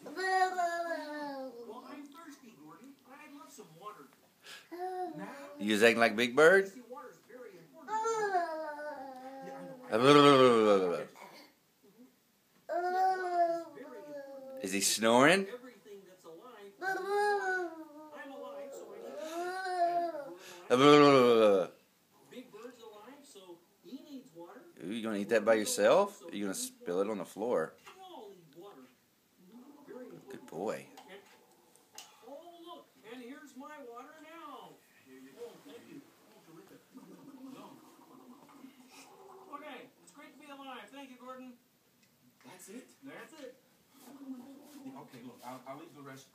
Well, I'm thirsty, Gordon. I'd love some water. Now? You just acting like Big Bird? Water's very important. Is he snoring? Everything that's alive. I'm alive, so I need Big Bird's alive, so he needs water. Ooh, you gonna eat that by yourself? Or you gonna spill it on the floor? We all need water. Good boy. Oh, look, and here's my water now. Oh, thank you. Oh, terrific. Okay, it's great to be alive. Thank you, Gordon. That's it? That's it. Okay, look, I'll leave the rest